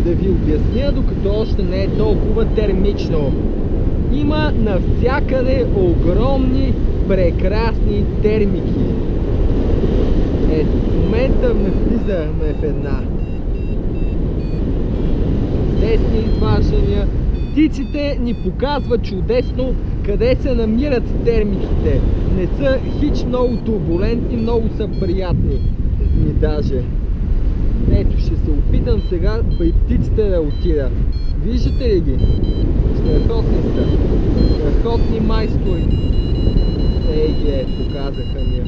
да ви обясня, докато още не е толкова термично. Има навсякъде огромни, прекрасни термики. Ето, в момента влизаме в една. Десни изваждания. Птиците ни показват чудесно къде се намират термиките. Не са хич много турбулентни, много са приятни. Ни даже. Ето, ще се опитам сега при птиците да отида. Виждате ли ги? Страхотни са. Страхотни майстори. Ей ги показаха ми.